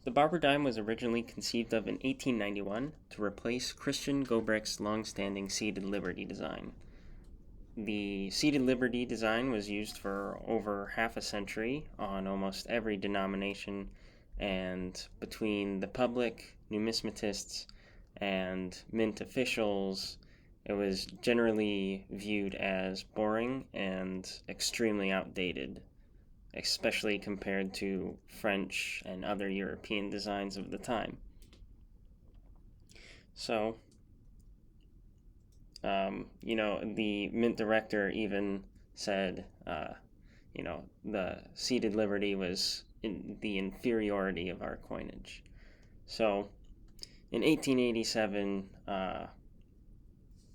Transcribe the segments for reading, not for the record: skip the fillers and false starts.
The Barber Dime was originally conceived of in 1891 to replace Christian Gobrick's long-standing seated Liberty design. The seated Liberty design was used for over half a century on almost every denomination, and between the public, numismatists, and mint officials, it was generally viewed as boring and extremely outdated, especially compared to French and other European designs of the time. So, the mint director even said, the seated Liberty was in the inferiority of our coinage. So, in 1887,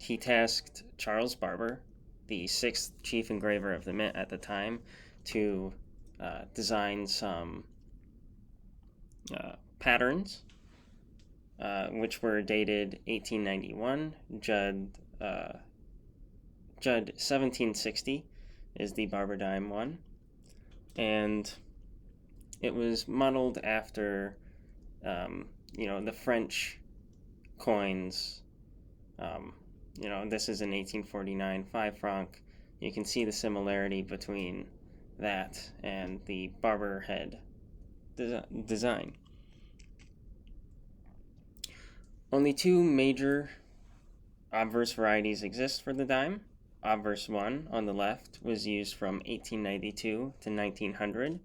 he tasked Charles Barber, the sixth chief engraver of the mint at the time, to design some patterns, which were dated 1891. Judd 1760 is the Barber Dime one, and it was modeled after, the French coins. This is an 1849 5 franc. You can see the similarity between that and the Barber head design. Only two major obverse varieties exist for the dime. Obverse 1 on the left was used from 1892 to 1900.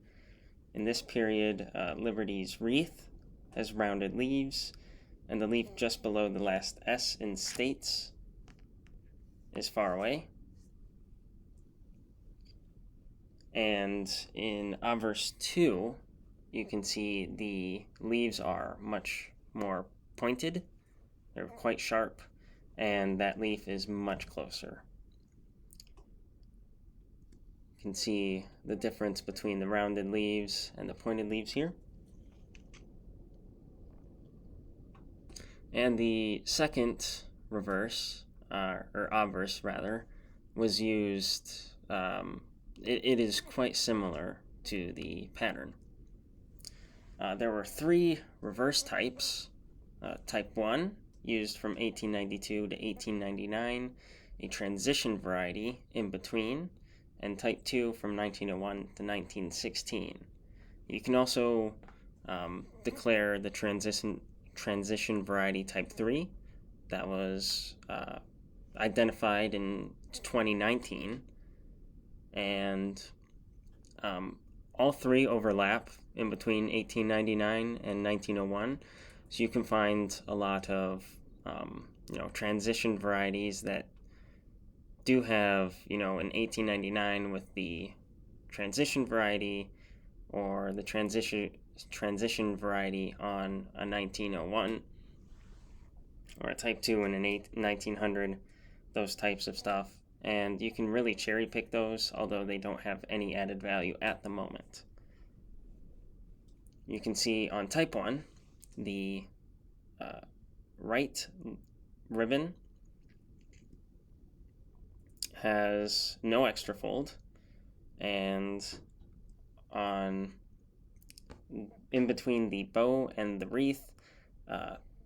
In this period, Liberty's wreath has rounded leaves, and the leaf just below the last S in States is far away. And in obverse 2, you can see the leaves are much more pointed. They're quite sharp, and that leaf is much closer. You can see the difference between the rounded leaves and the pointed leaves here. And the second reverse, or obverse rather, was used, it is quite similar to the pattern. There were three reverse types. Type 1, used from 1892 to 1899, a transition variety in between, and Type 2 from 1901 to 1916. You can also declare the transition variety Type 3 that was identified in 2019, and all three overlap in between 1899 and 1901. So you can find a lot of, transition varieties that do have, an 1899 with the transition variety, or the transition variety on a 1901, or a Type 2 in an 1900, those types of stuff. And you can really cherry pick those, although they don't have any added value at the moment. You can see on Type 1, the right ribbon has no extra fold, and in between the bow and the wreath,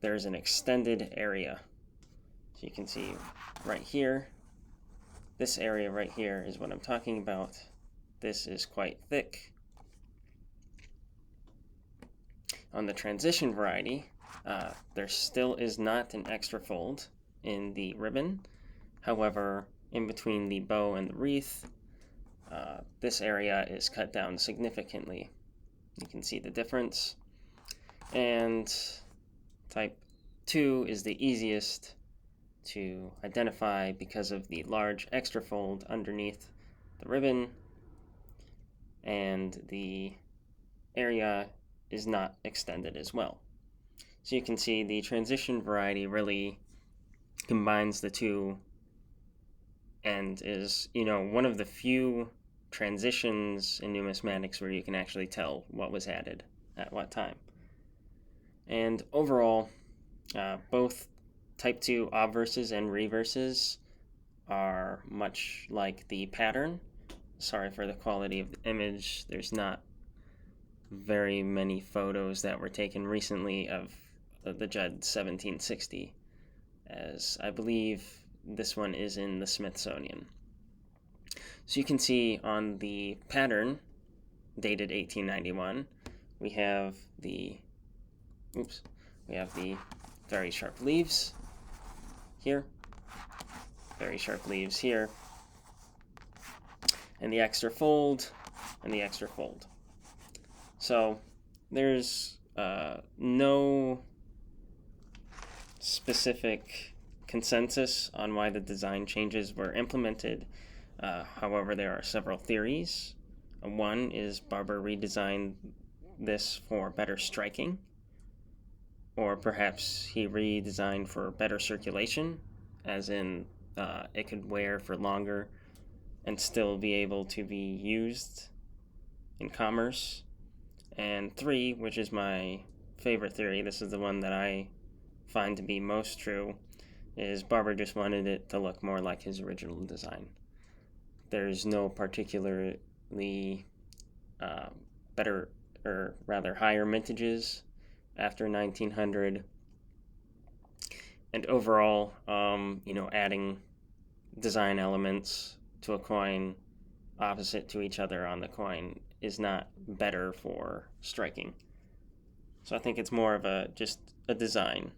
there's an extended area. So you can see right here, this area right here is what I'm talking about. This is quite thick. On the transition variety, there still is not an extra fold in the ribbon. However, in between the bow and the wreath, this area is cut down significantly. You can see the difference. And Type 2 is the easiest to identify because of the large extra fold underneath the ribbon, and the area is not extended as well. So you can see the transition variety really combines the two and is, one of the few transitions in numismatics where you can actually tell what was added at what time. And overall, both Type 2 obverses and reverses are much like the pattern. Sorry for the quality of the image. There's not very many photos that were taken recently of the Judd 1760, as I believe this one is in the Smithsonian. So you can see on the pattern dated 1891, we have the very sharp leaves here, very sharp leaves here, and the extra fold, and the extra fold. So there's no specific consensus on why the design changes were implemented. However, there are several theories. One is Barber redesigned this for better striking, or perhaps he redesigned for better circulation, as in it could wear for longer and still be able to be used in commerce. And 3, which is my favorite theory, this is the one that I find to be most true, is Barber just wanted it to look more like his original design. There's no particularly better, or rather higher mintages after 1900. And overall, adding design elements to a coin opposite to each other on the coin is not better for striking. So I think it's more of just a design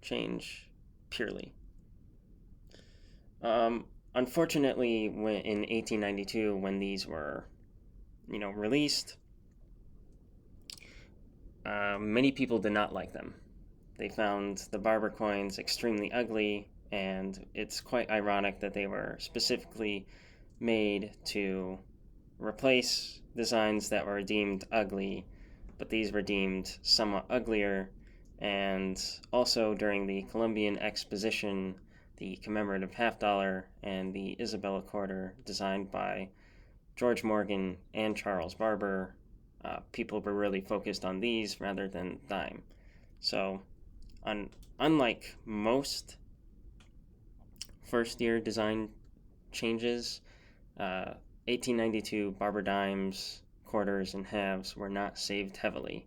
change purely. Unfortunately, in 1892, when these were, released, many people did not like them. They found the Barber coins extremely ugly, and it's quite ironic that they were specifically made to replace designs that were deemed ugly, but these were deemed somewhat uglier. And also during the Columbian Exposition, the commemorative half-dollar and the Isabella quarter, designed by George Morgan and Charles Barber, people were really focused on these rather than dime. So unlike most first-year design changes, 1892 Barber Dimes, quarters, and halves were not saved heavily.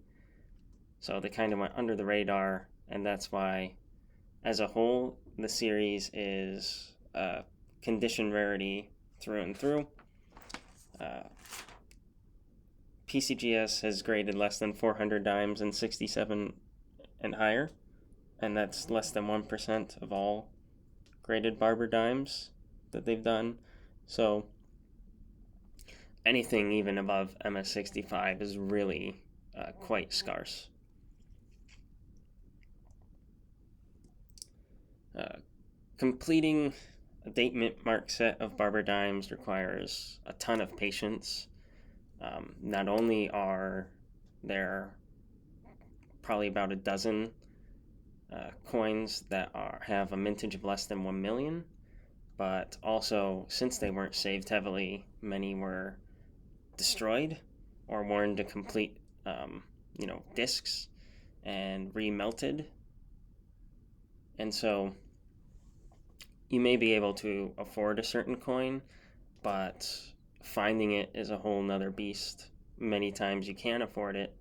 So they kind of went under the radar, and that's why, as a whole, the series is condition rarity through and through. PCGS has graded less than 400 dimes in 67 and higher, and that's less than 1% of all graded Barber Dimes that they've done. So anything even above MS65 is really quite scarce. Completing a date mint mark set of Barber Dimes requires a ton of patience. Not only are there probably about a dozen coins that have a mintage of less than 1 million, but also, since they weren't saved heavily, many were destroyed or worn to complete discs and remelted. And so you may be able to afford a certain coin, but finding it is a whole nother beast. Many times you can afford it,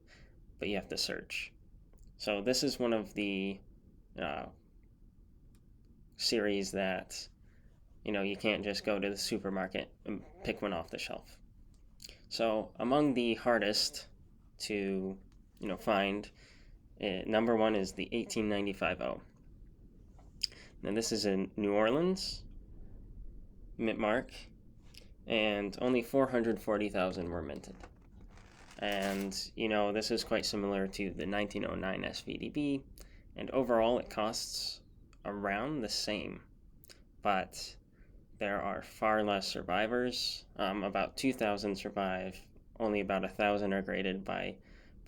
but you have to search. So this is one of the series that you can't just go to the supermarket and pick one off the shelf. So among the hardest to find, number 1 is the 1895 O. Now this is in New Orleans, mint mark, and only 440,000 were minted. And this is quite similar to the 1909 SVDB, and overall it costs around the same, but there are far less survivors. About 2,000 survive, only about 1,000 are graded by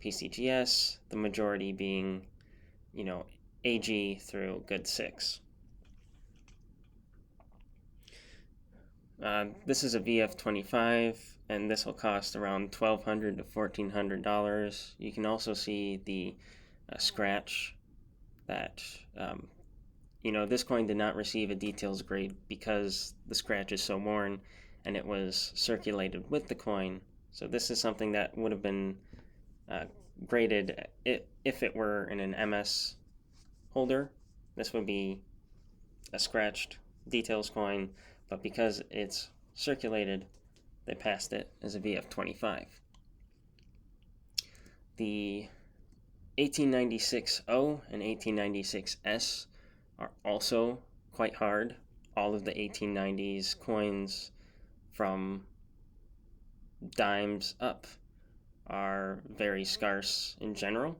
PCGS, the majority being AG through good 6. This is a VF25, and this will cost around $1,200 to $1,400. You can also see the scratch that, this coin did not receive a details grade because the scratch is so worn, and it was circulated with the coin. So this is something that would have been graded. If it were in an MS holder, this would be a scratched details coin, but because it's circulated, they passed it as a VF25. The 1896O and 1896S are also quite hard. All of the 1890s coins from dimes up are very scarce in general.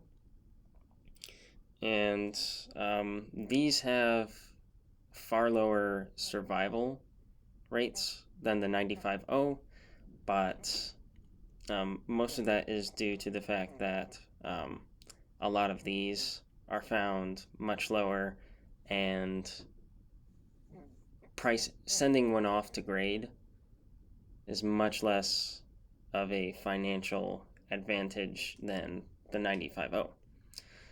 And these have far lower survival rates than the 95O, but most of that is due to the fact that a lot of these are found much lower, and sending one off to grade is much less of a financial advantage than the 95O.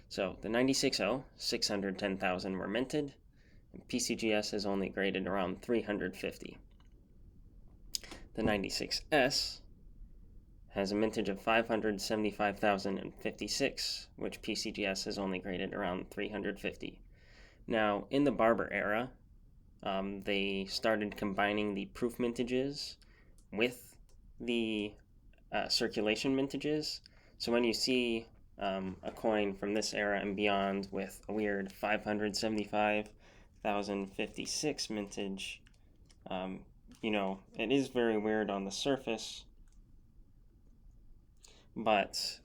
So the 96O, 610,000 were minted, and PCGS is only graded around 350. The 96S has a mintage of 575,056, which PCGS is only graded around 350. Now, in the Barber era, they started combining the proof mintages with the circulation mintages. So when you see a coin from this era and beyond with a weird 575,056 mintage, it is very weird on the surface, but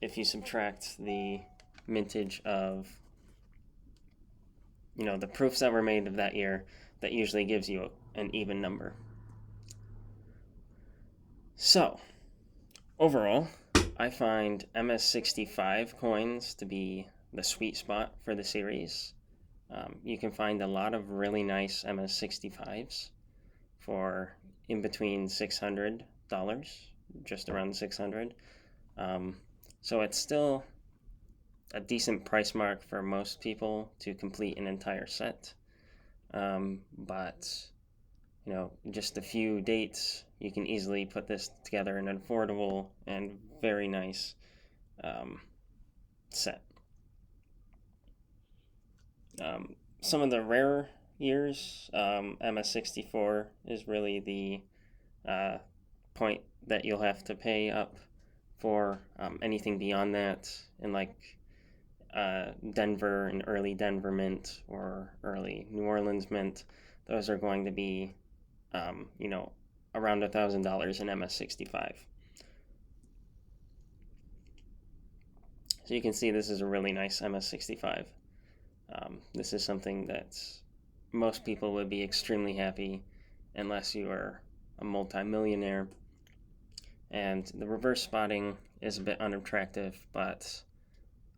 if you subtract the mintage of the proofs that were made of that year, that usually gives you an even number. So overall, I find MS65 coins to be the sweet spot for the series. You can find a lot of really nice MS65s for in between $600, just around $600. So it's still a decent price mark for most people to complete an entire set. But just a few dates, you can easily put this together in an affordable and very nice set. Some of the rarer years, MS64 is really the point that you'll have to pay up for. Anything beyond that, in like Denver and early Denver mint or early New Orleans mint, those are going to be around $1,000 in MS65. So you can see this is a really nice MS65. This is something that most people would be extremely happy unless you are a multi-millionaire. And the reverse spotting is a bit unattractive, but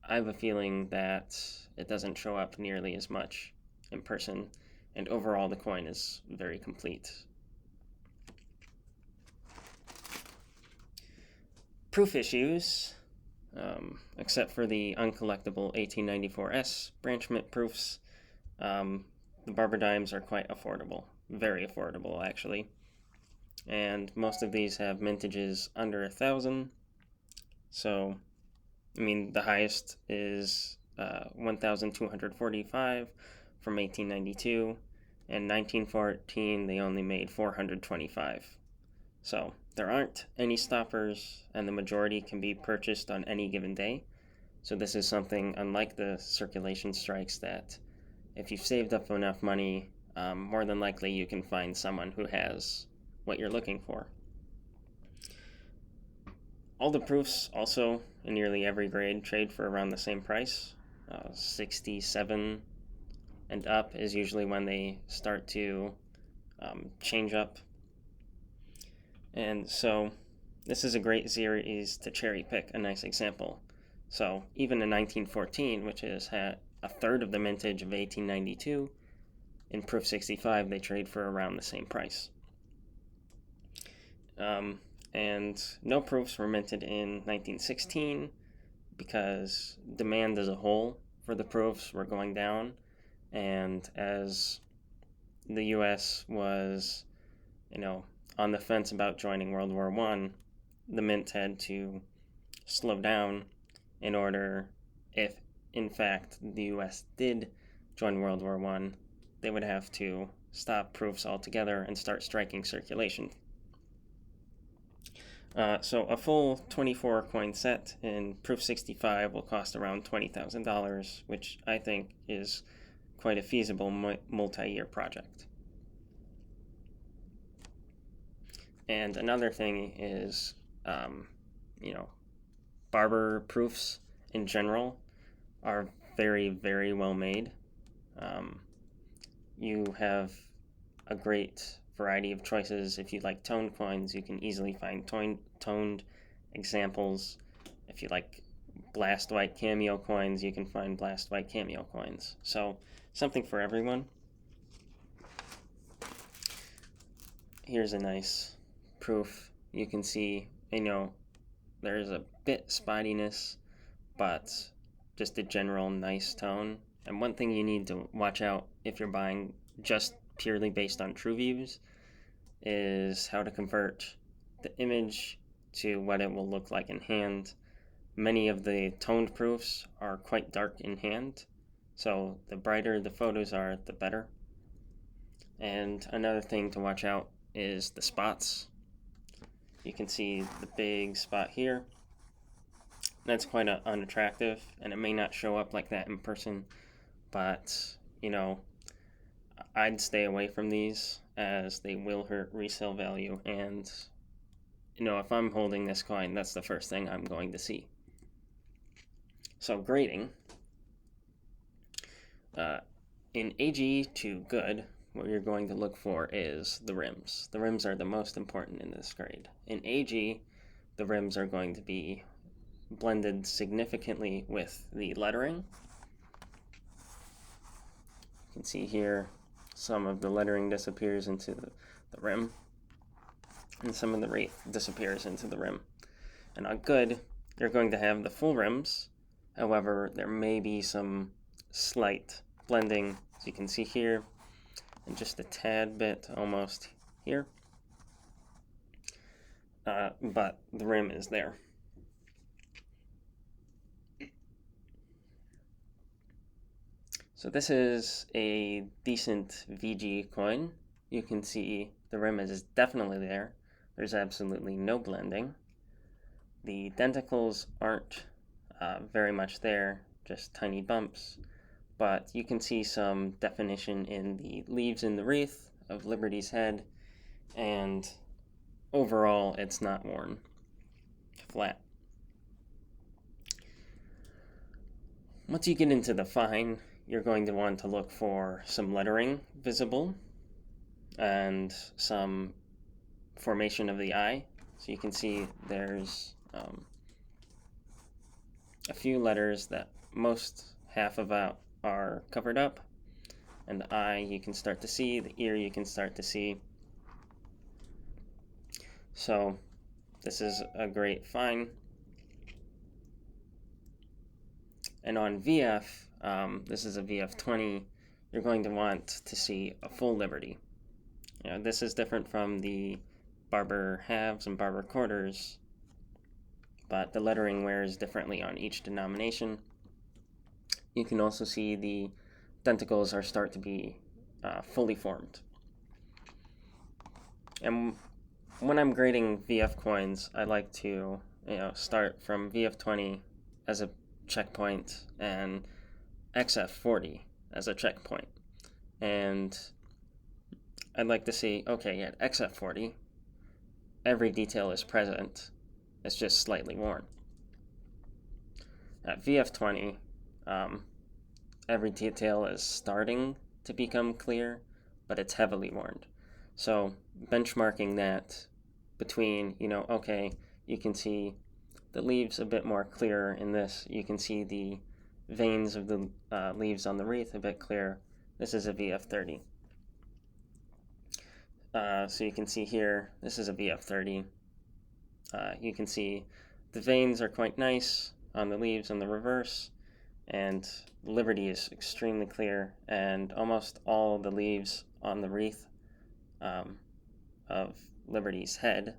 I have a feeling that it doesn't show up nearly as much in person, and overall the coin is very complete. Proof issues, except for the uncollectible 1894S branch mint proofs, the Barber Dimes are quite affordable, very affordable actually, and most of these have mintages under 1,000. So the highest is 1,245 from 1892, and 1914 they only made 425. So there aren't any stoppers, and the majority can be purchased on any given day. So this is something, unlike the circulation strikes, that if you've saved up enough money, more than likely you can find someone who has what you're looking for. All the proofs also in nearly every grade trade for around the same price. 67 and up is usually when they start to change up. And so this is a great series to cherry pick a nice example. So even in 1914, which is a third of the mintage of 1892, in proof 65 they trade for around the same price. And no proofs were minted in 1916 because demand as a whole for the proofs were going down, and as the US was on the fence about joining World War I, the mint had to slow down in order, if in fact the US did join World War I, they would have to stop proofs altogether and start striking circulation. So a full 24 coin set in Proof 65 will cost around $20,000, which I think is quite a feasible multi-year project. And another thing is, Barber proofs in general are very, very well made. You have a great variety of choices. If you like toned coins, you can easily find toned examples. If you like blast white cameo coins, you can find blast white cameo coins. So something for everyone. Here's a nice proof. You can see, there's a bit spottiness, but just a general nice tone. And one thing you need to watch out if you're buying just purely based on true views is how to convert the image to what it will look like in hand. Many of the toned proofs are quite dark in hand, so the brighter the photos are, the better. And another thing to watch out is the spots. You can see the big spot here. That's quite unattractive, and it may not show up like that in person, but I'd stay away from these as they will hurt resale value, and if I'm holding this coin, that's the first thing I'm going to see. So grading. In AG to good, what you're going to look for is the rims. The rims are the most important in this grade. In AG, the rims are going to be blended significantly with the lettering. You can see here some of the lettering disappears into the rim, and some of the wreath disappears into the rim. And on good, you're going to have the full rims. However, there may be some slight blending, as you can see here, and just a tad bit almost here. But the rim is there. So this is a decent VG coin. You can see the rim is definitely there. There's absolutely no blending. The denticles aren't very much there, just tiny bumps. But you can see some definition in the leaves in the wreath of Liberty's head, and overall it's not worn. Flat. Once you get into the fine, you're going to want to look for some lettering visible and some formation of the eye. So you can see there's a few letters that most half of out are covered up, and the eye you can start to see, the ear you can start to see. So this is a great fine. And on VF, this is a VF20, you're going to want to see a full Liberty. This is different from the Barber halves and Barber quarters, but the lettering wears differently on each denomination. You can also see the denticles are start to be fully formed. And when I'm grading VF coins, I like to start from VF20 as a checkpoint and XF40 as a checkpoint. And I'd like to see, okay, at XF40, every detail is present, it's just slightly worn. At VF20, every detail is starting to become clear, but it's heavily worn. So benchmarking that between, okay, you can see the leaves a bit more clearer in this. You can see the veins of the leaves on the wreath a bit clearer. This is a VF30. So you can see here, this is a VF30. You can see the veins are quite nice on the leaves on the reverse, and Liberty is extremely clear, and almost all the leaves on the wreath of Liberty's head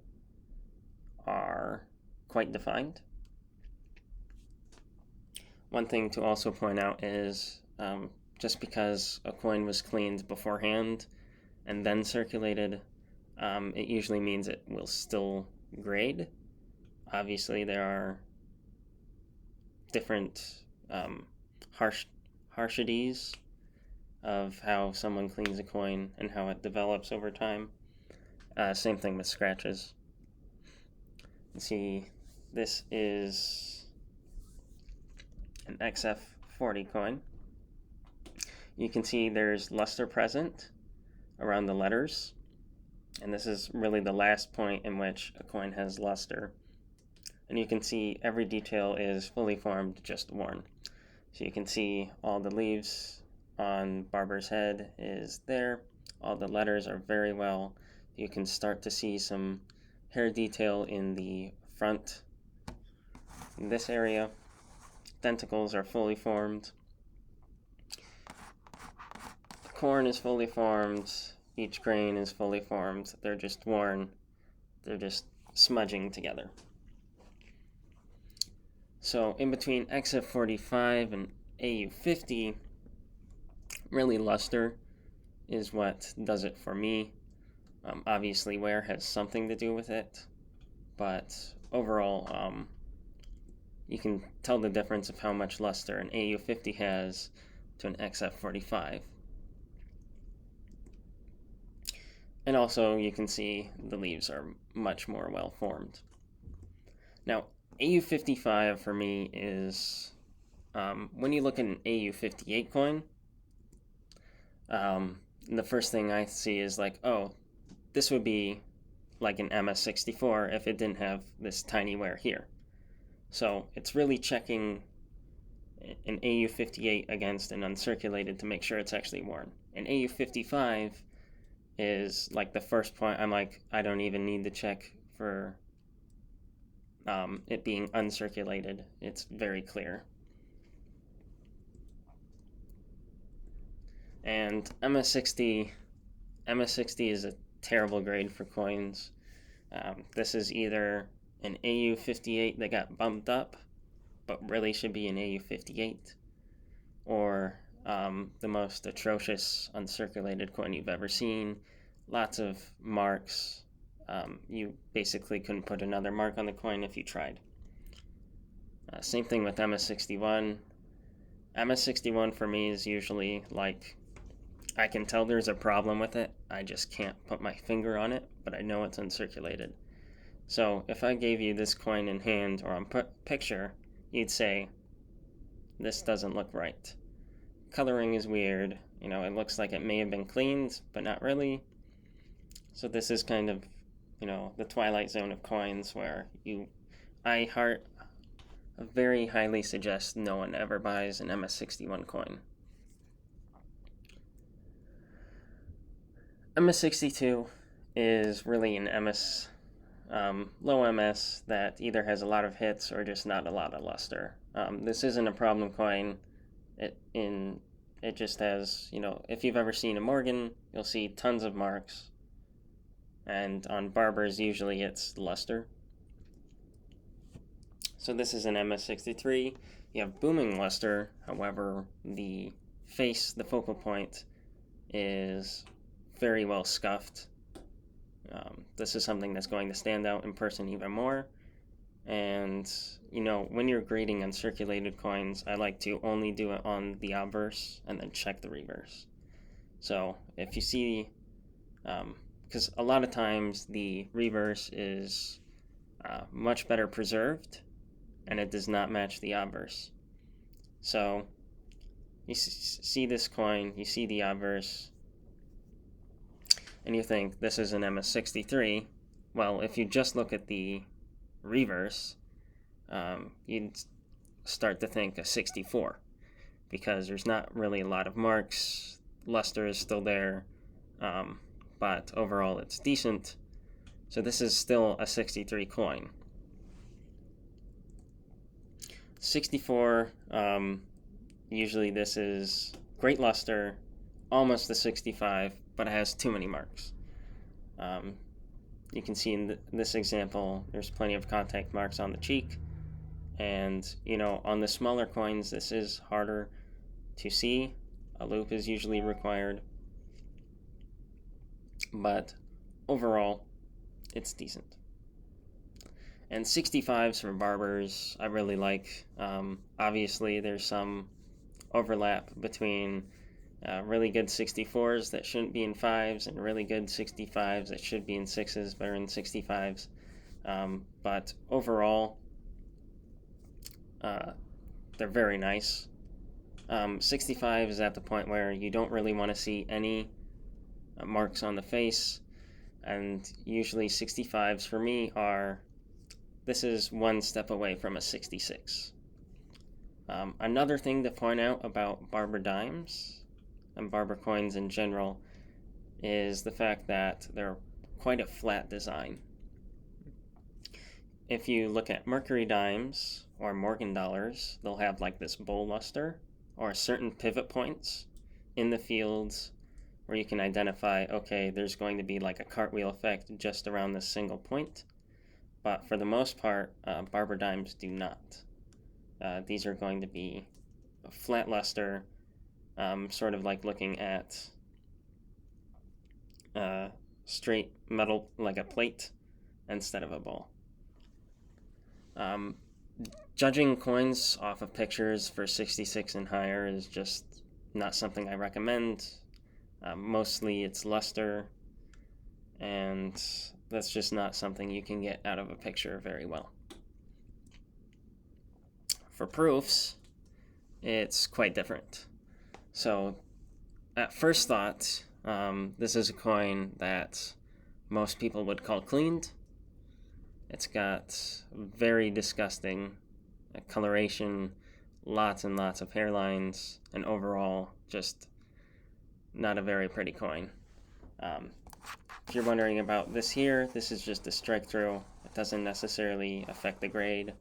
are quite defined. One thing to also point out is just because a coin was cleaned beforehand and then circulated, it usually means it will still grade. Obviously, there are different harshities of how someone cleans a coin and how it develops over time. Same thing with scratches. You see, this is an XF40 coin. You can see there's luster present around the letters, and this is really the last point in which a coin has luster. And you can see every detail is fully formed, just worn. So you can see all the leaves on Barber's head is there. All the letters are very well. You can start to see some hair detail in the front in this area. Denticles are fully formed. The corn is fully formed. Each grain is fully formed. They're just worn. They're just smudging together. So in between XF45 and AU50, really luster is what does it for me. Obviously wear has something to do with it, but overall you can tell the difference of how much luster an AU50 has to an XF45. And also you can see the leaves are much more well formed. Now AU55 for me is, when you look at an AU58 coin, the first thing I see is like, oh, this would be like an MS64 if it didn't have this tiny wear here. So it's really checking an AU58 against an uncirculated to make sure it's actually worn. An AU55 is like the first point. I'm like, I don't even need to check for it being uncirculated. It's very clear. And MS60 is a terrible grade for coins. This is either an AU58 that got bumped up, but really should be an AU58, or the most atrocious uncirculated coin you've ever seen. Lots of marks. You basically couldn't put another mark on the coin if you tried. Same thing with MS61. MS61 for me is usually like, I can tell there's a problem with it. I just can't put my finger on it, but I know it's uncirculated. So if I gave you this coin in hand or on picture, you'd say, this doesn't look right. Coloring is weird. You know, it looks like it may have been cleaned, but not really. So this is kind of, you know, the twilight zone of coins where I very highly suggest no one ever buys an MS61 coin. MS62 is really an MS, low MS that either has a lot of hits or just not a lot of luster. This isn't a problem coin. It just has, you know, if you've ever seen a Morgan, you'll see tons of marks. And on Barbers, usually it's luster. So this is an MS63. You have booming luster. However, the face, the focal point, is very well scuffed. This is something that's going to stand out in person even more. And, you know, when you're grading uncirculated coins, I like to only do it on the obverse and then check the reverse. So if you see, because a lot of times the reverse is much better preserved and it does not match the obverse. So you see this coin, you see the obverse, and you think this is an MS63. Well, if you just look at the reverse, you'd start to think a 64 because there's not really a lot of marks. Luster is still there, but overall it's decent. So this is still a 63 coin. 64, usually this is great luster, almost a 65, but it has too many marks. You can see in this example, there's plenty of contact marks on the cheek, And, on the smaller coins, this is harder to see. A loop is usually required. But overall, it's decent. And 65s for barbers, I really like. Obviously, there's some overlap between really good 64s that shouldn't be in 5s and really good 65s that should be in 6s but are in 65s. But overall, they're very nice. 65 is at the point where you don't really want to see any marks on the face, and usually 65s for me this is one step away from a 66. Another thing to point out about Barber Dimes and Barber coins in general is the fact that they're quite a flat design. If you look at Mercury Dimes or Morgan dollars, they'll have like this bowl luster or certain pivot points in the fields where you can identify, okay, there's going to be like a cartwheel effect just around this single point. But for the most part, Barber Dimes do not. These are going to be a flat luster, sort of like looking at straight metal, like a plate, instead of a ball. Judging coins off of pictures for 66 and higher is just not something I recommend. Mostly it's luster, and that's just not something you can get out of a picture very well. For proofs, it's quite different. So, at first thought, this is a coin that most people would call cleaned. It's got very disgusting coloration, lots and lots of hairlines, and overall, just not a very pretty coin. If you're wondering about this here, this is just a strike through. It doesn't necessarily affect the grade,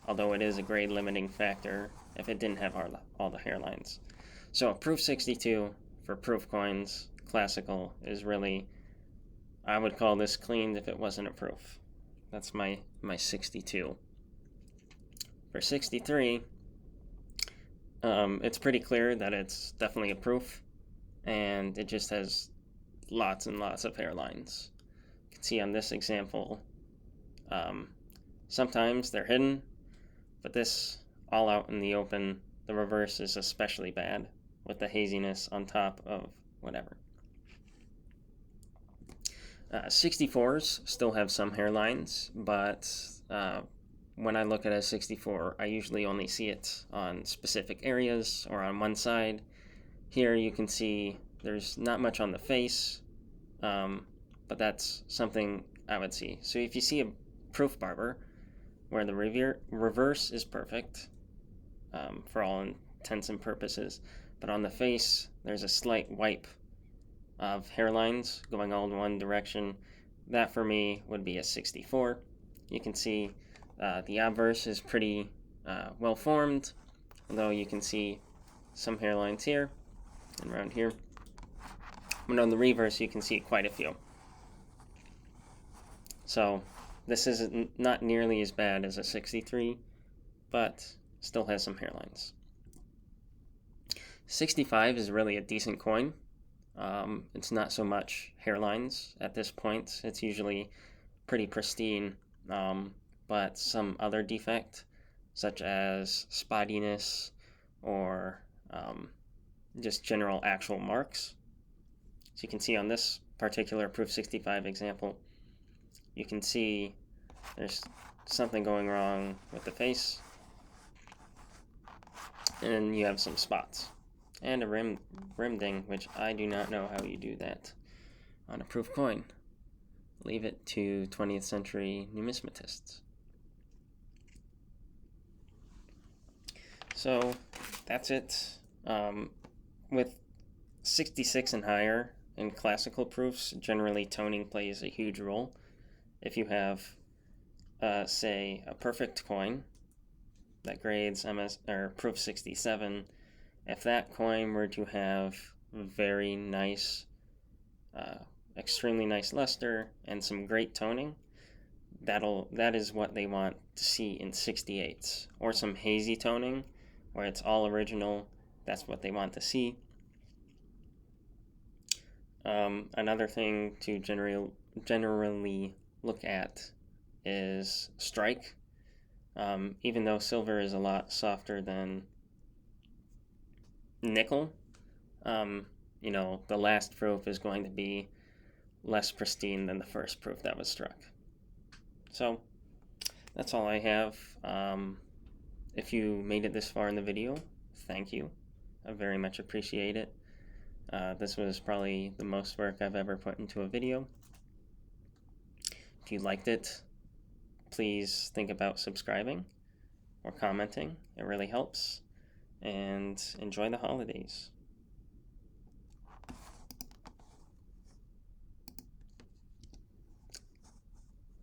although it is a grade limiting factor if it didn't have all the hairlines. So proof 62 for proof coins, classical, is really, I would call this cleaned if it wasn't a proof. That's my 62. For 63, it's pretty clear that it's definitely a proof, and it just has lots and lots of hairlines. You can see on this example, sometimes they're hidden, but this, all out in the open, the reverse is especially bad with the haziness on top of whatever. 64s still have some hairlines, but when I look at a 64, I usually only see it on specific areas or on one side. Here you can see there's not much on the face, but that's something I would see. So if you see a proof barber where the reverse is perfect for all intents and purposes, but on the face there's a slight wipe of hairlines going all in one direction, that for me would be a 64. You can see the obverse is pretty well formed, although you can see some hairlines here and around here. But on the reverse, you can see quite a few. So this is not nearly as bad as a 63, but still has some hairlines. 65 is really a decent coin. It's not so much hairlines at this point. It's usually pretty pristine, but some other defect, such as spottiness or just general actual marks. So you can see on this particular Proof 65 example, you can see there's something going wrong with the face, and you have some spots. And a rim ding, which I do not know how you do that on a proof coin. Leave it to 20th century numismatists. So that's it. With 66 and higher in classical proofs, generally toning plays a huge role. If you have, say, a perfect coin that grades MS or proof 67, if that coin were to have very nice, extremely nice luster and some great toning, that is what they want to see in 68s, or some hazy toning where it's all original. That's what they want to see. Another thing to generally look at is strike. Even though silver is a lot softer than nickel, the last proof is going to be less pristine than the first proof that was struck. So that's all I have. If you made it this far in the video, thank you. I very much appreciate it. This was probably the most work I've ever put into a video. If you liked it, please think about subscribing or commenting. It really helps. And enjoy the holidays.